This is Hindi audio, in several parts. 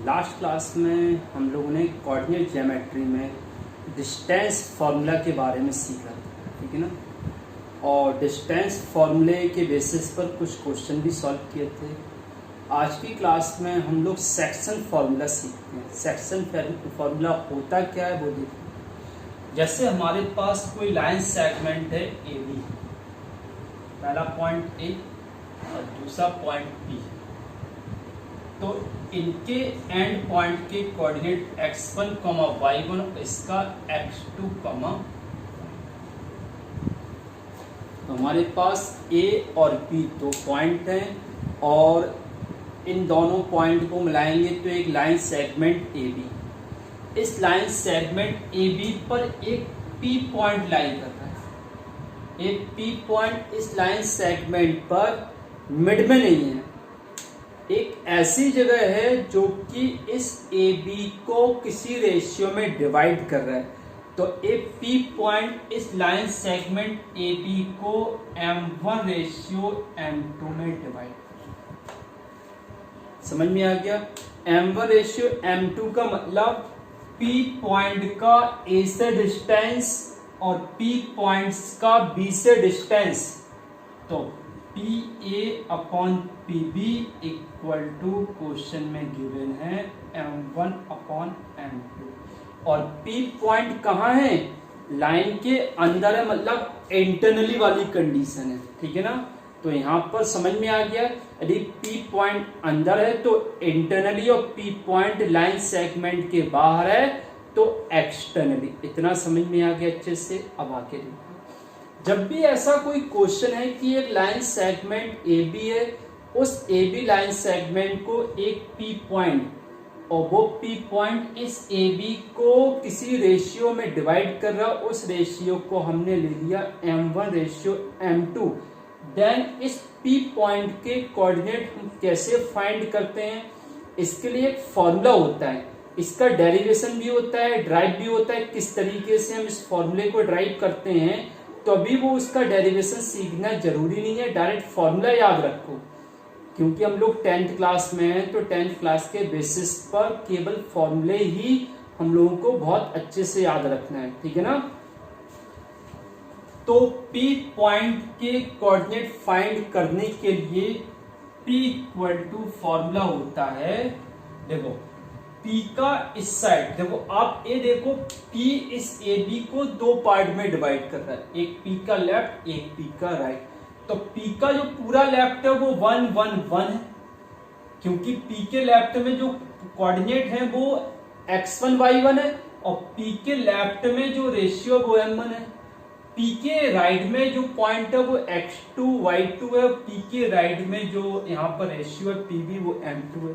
लास्ट क्लास में हम लोगों ने कोऑर्डिनेट ज्योमेट्री में डिस्टेंस फार्मूला के बारे में सीखा, ठीक है ना। और डिस्टेंस फार्मूले के बेसिस पर कुछ क्वेश्चन भी सॉल्व किए थे। आज की क्लास में हम लोग सेक्शन फार्मूला सीखते हैं। सेक्शन फार्मूला होता क्या है वो देखिए। जैसे हमारे पास कोई लाइन सेगमेंट है ए बी, पहला पॉइंट ए और दूसरा पॉइंट बी, तो इनके एंड पॉइंट के कोऑर्डिनेट x1, y1 और इसका x2, तो हमारे पास a और b दो पॉइंट हैं और इन दोनों पॉइंट को मिलाएंगे तो एक लाइन सेगमेंट AB। इस लाइन सेगमेंट AB पर एक P पॉइंट लाइन कर रहा है। एक P पॉइंट इस लाइन सेगमेंट पर मिड में नहीं है, एक ऐसी जगह है जो कि इस AB को किसी रेशियो में डिवाइड कर रहा है। तो एक P पॉइंट इस लाइन सेगमेंट AB को M1 रेशियो M2 में डिवाइड कर रहा है। समझ में आ गया? M1 रेशियो M2 का मतलब P पॉइंट का A से डिस्टेंस और P पॉइंट्स का B से डिस्टेंस। तो PA upon PB equal to question में गिवन है M1 अपॉन M2। और P पॉइंट कहाँ है? लाइन के अंदर है, मतलब इंटरनली वाली कंडीशन है, ठीक है ना। तो यहाँ पर समझ में आ गया, यदि P पॉइंट अंदर है तो इंटरनली और P पॉइंट लाइन सेगमेंट के बाहर है तो एक्सटर्नली। इतना समझ में आ गया अच्छे से। अब आके देखो, जब भी ऐसा कोई क्वेश्चन है कि एक लाइन सेगमेंट AB है, उस AB लाइन सेगमेंट को एक P पॉइंट और वो P पॉइंट इस AB को किसी रेशियो में डिवाइड कर रहा है, उस रेशियो को हमने ले लिया M1 रेशियो M2। देन इस P पॉइंट के कोऑर्डिनेट हम कैसे फाइंड करते हैं, इसके लिए एक फॉर्मूला होता है, इसका डेरिवेशन भी होता है, ड्राइव भी होता है। किस तरीके से हम इस फॉर्मूले को ड्राइव करते हैं, तो अभी वो उसका डेरिवेशन सीखना जरूरी नहीं है, डायरेक्ट फॉर्मूला याद रखो। क्योंकि हम लोग 10th क्लास में हैं तो 10th क्लास के बेसिस पर केवल फॉर्मूले ही हम लोगों को बहुत अच्छे से याद रखना है, ठीक है ना। तो P पॉइंट के कोऑर्डिनेट फाइंड करने के लिए P इक्वल टू फॉर्मूला होता है, देखो P का इस साइड, देखो आप ये देखो P इस AB को दो पार्ट में डिवाइड कर रहा है, एक P का लेफ्ट एक P का राइट। तो P का जो पूरा लेफ्ट है वो 1 1 1 है, क्योंकि P के लेफ्ट में जो कोऑर्डिनेट है वो x1 y1 है और P के लेफ्ट में जो रेशियो वो m1 है। P के राइट में जो पॉइंट है वो x2 y2 है, P के राइट में जो यहाँ पर रेशियो है PB वो m2 है।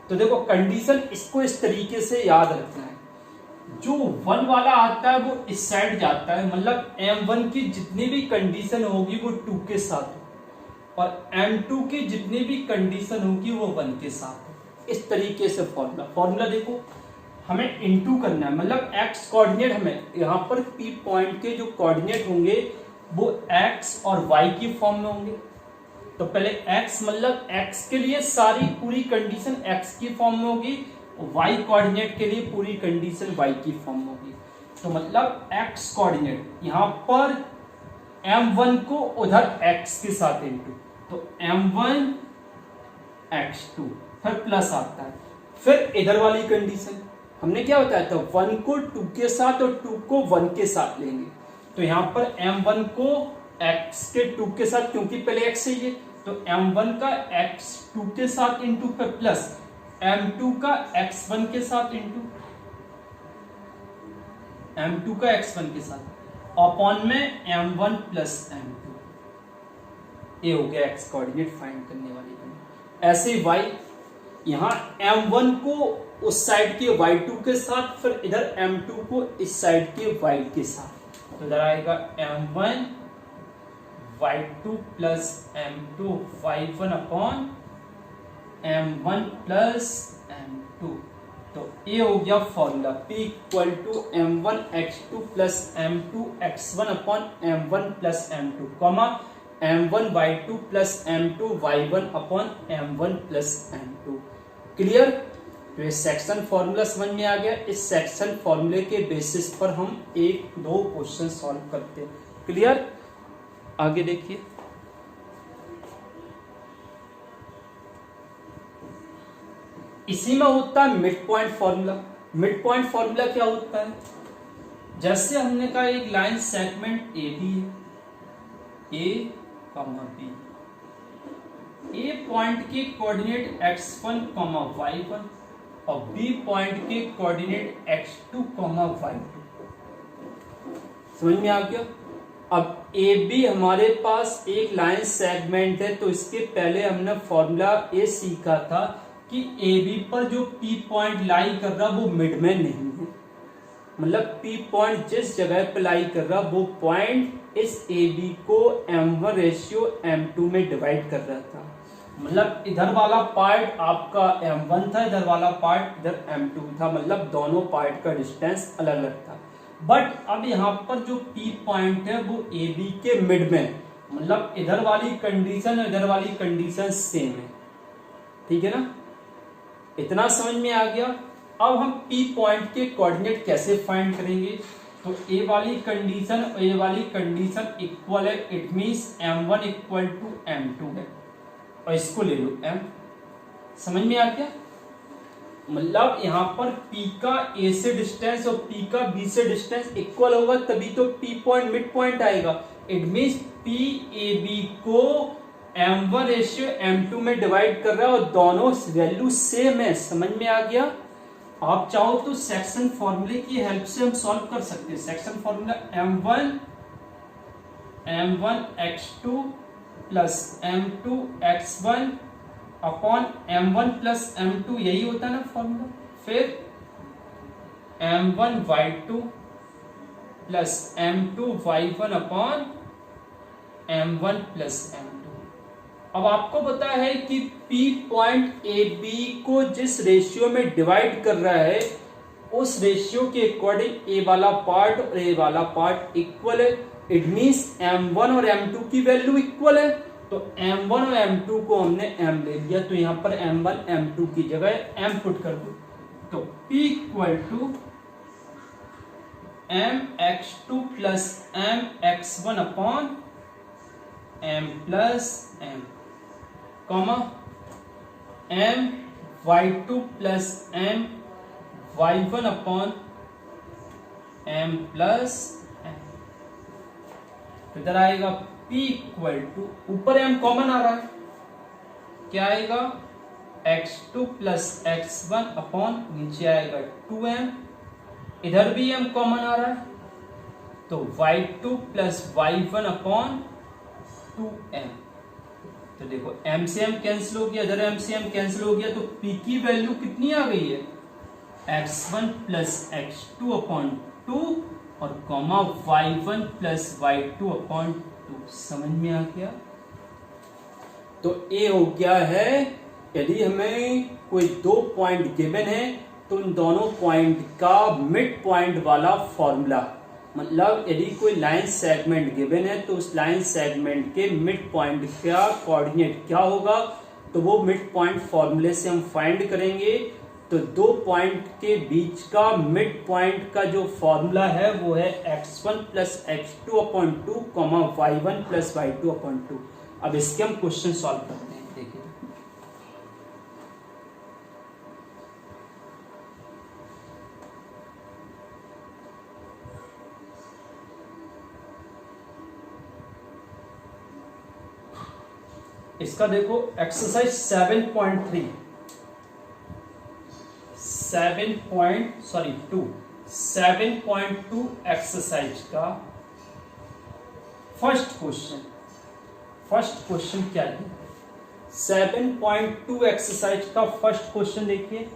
तो देखो कंडीशन इसको इस तरीके से याद रखना है, जो 1 वाला आता है वो इस साइड जाता है, मतलब M1 की जितनी भी कंडीशन होगी वो 2 के साथ और M2 की जितनी भी कंडीशन होगी वो 1 के साथ। इस तरीके से फॉर्मूला देखो, हमें इनटू करना है, मतलब x कोऑर्डिनेट हमें यहाँ पर P पॉइंट के जो कोऑर्डिनेट होंगे वो x और y की फॉर्म में होंगे। तो पहले x मतलब x के लिए सारी पूरी कंडीशन x की फॉर्म में होगी, y कोऑर्डिनेट के लिए पूरी कंडीशन y की फॉर्म में होगी। तो मतलब x कोऑर्डिनेट यहाँ पर m1 को उधर x के साथ इनटू, तो m1 x2 फिर प्लस आता है। फिर इधर वाली कंडीशन हमने क्या बताया था, 1 को 2 के साथ और 2 को 1 के साथ लेंगे। तो यहाँ पर m1 को x के 2 के साथ, क्योंकि पहले x है ये, तो m1 का x2 के साथ इंटू फिर प्लस m2 का x1 के साथ इंटू m2 का x1 के साथ अपॉन में m1 प्लस m2। ये हो गया x कोऑर्डिनेट फाइंड करने वाली। ऐसे y यहाँ m1 को उस साइड के y2 के साथ, फिर इधर m2 को इस साइड के y के साथ। तो इधर आएगा m1 y2 plus m2 y1 upon m1 plus m2। तो ये हो गया formula P equal to m1 x2 plus m2 x1 upon m1 plus m2 comma m1 y2 plus m2 y1 upon m1 plus m2। Clear? तो ये सेक्शन फॉर्मूला समझ में आ गया। इस सेक्शन फॉर्मूले के बेसिस पर हम 1-2 क्वेश्चन सॉल्व करते हैं। क्लियर? आगे देखिए, इसी में होता है mid point formula. Mid point formula क्या होता है? जैसे हमने कहा एक लाइन सेगमेंट ए बी है, ए कॉमा बी, ए पॉइंट के कोऑर्डिनेट x1 y1 और बी पॉइंट के कोऑर्डिनेट x2 y2। समझ में आ गया? अब ए बी हमारे पास एक लाइन सेगमेंट है, तो इसके पहले हमने फॉर्मूला ये सीखा था कि ए बी पर जो पी पॉइंट लाई कर रहा वो मिड में नहीं है, मतलब पी पॉइंट जिस जगह पे लाई कर रहा वो पॉइंट इस ए बी को m1:m2 में डिवाइड कर रहा था। मतलब इधर वाला पार्ट आपका m1 था, इधर वाला पार्ट इधर m2 था, मतलब दोनों पार्ट का डिस्टेंस अलग अलग था। बट अब यहाँ पर जो पी पॉइंट है वो ए बी के मिड में, मतलब इधर वाली कंडीशन और इधर वाली कंडीशन सेम है। ठीक है ना? इतना समझ में आ गया। अब हम पी पॉइंट के कोऑर्डिनेट कैसे फाइंड करेंगे? तो ए वाली कंडीशन और ए वाली कंडीशन इक्वल है, it means m1 equal to m2 है, और इसको ले लो m। समझ में आ गया? मतलब यहाँ पर P का A से डिस्टेंस और P का B से डिस्टेंस इक्वल होगा, तभी तो P पॉइंट मिड पॉइंट आएगा। It means P A B को m1:m2 में डिवाइड कर रहा है और दोनों वैल्यू सेम है। समझ में आ गया? आप चाहो तो सेक्शन फॉर्मूले की हेल्प से हम सॉल्व कर सकते हैं। Section formula m1 x2 m2 x1 upon m1 m2, यही होता है ना फॉर्मूला। फिर m1 y2 m2 y1 upon m1 m2। अब आपको पता है कि P पॉइंट ए बी को जिस रेशियो में डिवाइड कर रहा है उस रेशियो के अकॉर्डिंग ए वाला पार्ट और ए वाला पार्ट इक्वल है। इट मींस m1 और m2 की वैल्यू इक्वल है, तो m1 और m2 को हमने m ले लिया, तो यहाँ पर m1 m2 की जगह m पुट कर दो, तो P equal to mx2 mx1 upon m comma my2 my1 upon m। इधर आएगा P इक्वल टू, ऊपर m कॉमन आ रहा है, क्या आएगा x2 x1 अपॉन नीचे आएगा 2m, इधर भी m कॉमन आ रहा है, तो y2 y1 अपॉन 2m। तो देखो m से m कैंसिल हो गया, इधर m से m कैंसिल हो गया, तो P की वैल्यू कितनी आ गई है x1 x2 अपॉन 2 और कॉमा y1 y2 अपॉन 2। समझ में आ गया? तो A हो गया है, यदि हमें कोई 2 पॉइंट गिवन है तो उन दोनों पॉइंट का मिड पॉइंट वाला फॉर्मूला, मतलब यदि कोई लाइन सेगमेंट गिवन है तो उस लाइन सेगमेंट के मिड पॉइंट का कोऑर्डिनेट क्या होगा, तो वो मिड पॉइंट फॉर्मूले से हम फाइंड करेंगे। तो 2 पॉइंट के बीच का मिड पॉइंट का जो फॉर्मूला है वो है x1 x2 upon 2 y1 y2 upon 2। अब इसके हम क्वेश्चन सॉल्व करते हैं। देखिए इसका देखो एक्सरसाइज 7.2 एक्सरसाइज का फर्स्ट क्वेश्चन क्या है? 7.2 एक्सरसाइज का फर्स्ट क्वेश्चन देखिए,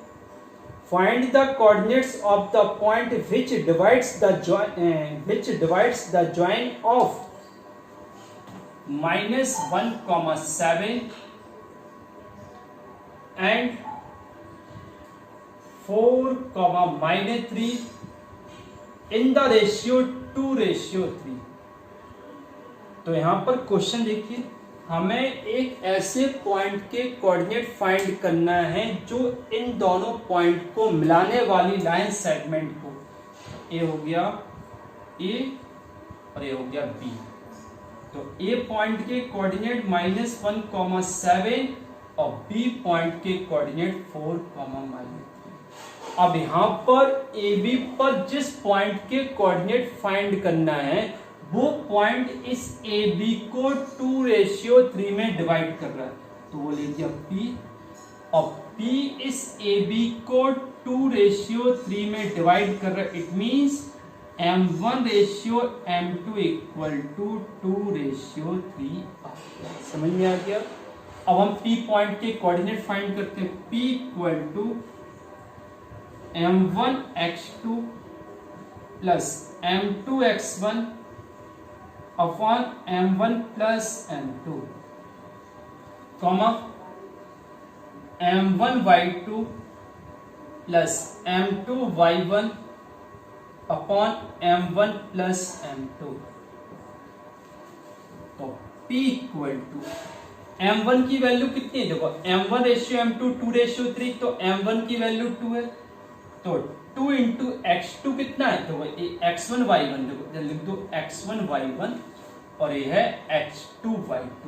find the coordinates of the point which divides the join of -1,7 and 4,-3 in the ratio 2:3। तो यहां पर क्वेश्चन देखिए, हमें एक ऐसे पॉइंट के कोऑर्डिनेट फाइंड करना है जो इन दोनों पॉइंट को मिलाने वाली लाइन सेगमेंट को, ए हो गया ए और ये हो गया बी। तो ए पॉइंट के कोऑर्डिनेट -1,7 और बी पॉइंट के कोऑर्डिनेट 4,-3। अब यहां पर ए बी पर जिस पॉइंट के कोऑर्डिनेट फाइंड करना है वो पॉइंट इस ए बी को 2:3 में डिवाइड कर रहा है, तो वो ले लिया पी। और पी इस ए बी को 2:3 में डिवाइड कर रहा है, इट मींस M1:M2 = 2:3। समझ में आ गया। अब हम P पॉइंट के कोऑर्डिनेट फाइंड करते हैं। P = M1x2 + M2x1 upon M1 + M2, M1y2 + M2y1 upon M1 + M2। तो P = M1 की वैल्यू कितनी है, देखो M1:M2 2:3, तो M1 की वैल्यू 2 है, तो 2 × x2 कितना है, तो x1y1, देखो लिख दो x1y1 और ये है x2y2।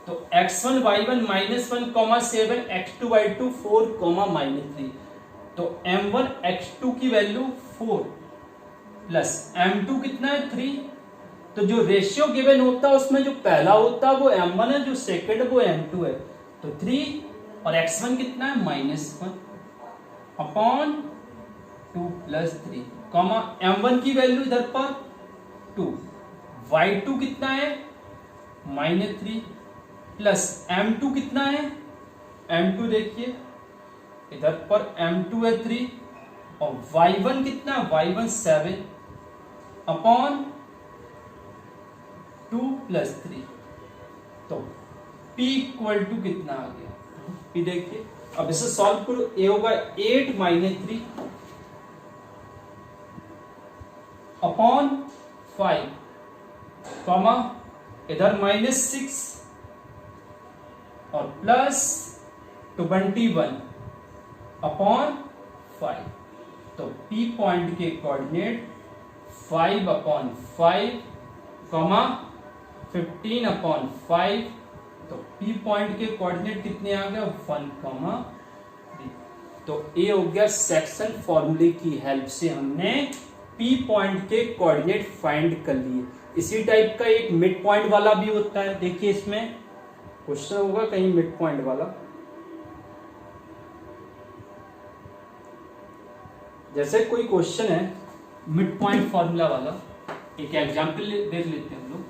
तो x1y1 -1,7, x2y2 4,-3। तो M1 x2 की वैल्यू 4 प्लस M2 कितना है 3। तो जो रेशियो गिवन होता है उसमें जो पहला होता है वो M1 है, जो सेकंड वो M2 है। तो 3 और x1 कितना है -1 अपॉन 2 + 3, M1 की वैल्यू इधर पर 2, y2 कितना है -3 प्लस M2 कितना है, M2 देखिए इधर पर M2 है 3 और y1 कितना है, y1 7 अपॉन 2 + 3। तो P = कितना आ गया, P देखिए। अब इसे सॉल्व करो, ए होगा 8 - 3 अपॉन 5, इधर -6 और प्लस 21 अपॉन 5। तो P पॉइंट के कोऑर्डिनेट 5/5, 15/5। तो P पॉइंट के कोऑर्डिनेट कितने आ गए 1,3। तो ये हो गया सेक्शन फॉर्मूले की हेल्प से हमने P पॉइंट के कोऑर्डिनेट फाइंड कर लिए। इसी टाइप का एक मिड पॉइंट वाला भी होता है, देखिए इसमें क्वेश्चन होगा कहीं मिड पॉइंट वाला। जैसे कोई क्वेश्चन है मिड पॉइंट फॉर्मूला वाला, एक एग्जांपल देख लेते हैं हम लोग।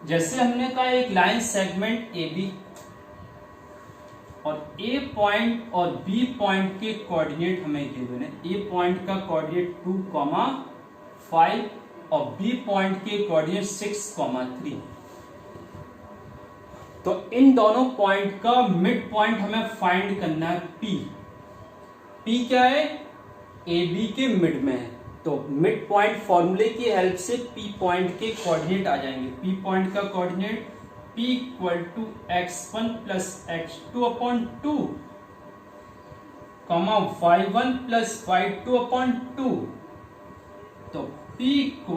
जैसे हमने कहा एक लाइन सेगमेंट ए बी और ए पॉइंट और बी पॉइंट के कोऑर्डिनेट हमें गिवन है। ए पॉइंट का कोऑर्डिनेट 2,5 और बी पॉइंट के कोऑर्डिनेट 6,3। तो इन दोनों पॉइंट का मिड पॉइंट हमें फाइंड करना है P। P क्या है, ए बी के मिड में है। तो मिड पॉइंट फॉर्मूले की हेल्प से P पॉइंट के कोऑर्डिनेट आ जाएंगे। P पॉइंट का coordinate P = x1 + x2/2, y1 + y2/2। तो P =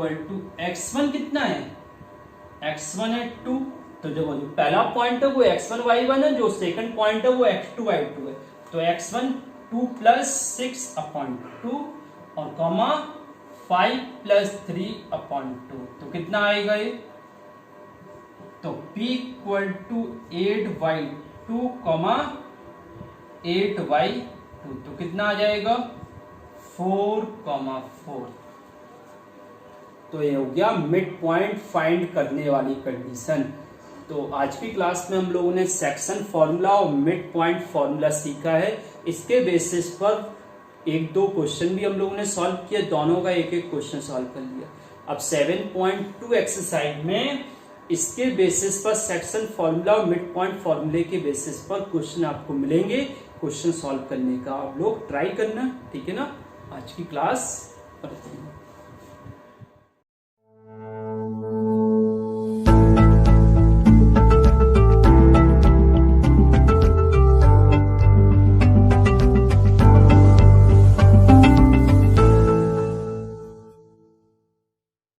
x1 कितना है, x1 है 2। तो जो पहला पॉइंट है वो x1 y1 है, जो सेकंड पॉइंट है वो x2 y2 है। तो x1 2 + 6/2 और 5 + 3/2। तो कितना आएगा ये, तो P = 8/2, 8/2। तो कितना आ जाएगा 4,4। तो ये हो गया मिड पॉइंट फाइंड करने वाली कंडीशन। तो आज की क्लास में हम लोगों ने सेक्शन फॉर्मूला और मिड पॉइंट फॉर्मूला सीखा है। इसके बेसिस पर 1-2 क्वेश्चन भी हम लोगों ने सॉल्व किया, दोनों का एक एक क्वेश्चन सॉल्व कर लिया। अब 7.2 एक्सरसाइज में इसके बेसिस पर सेक्शन फॉर्मूला और मिड पॉइंट फॉर्मूले के बेसिस पर क्वेश्चन आपको मिलेंगे। क्वेश्चन सॉल्व करने का आप लोग ट्राई करना, ठीक है ना। आज की क्लास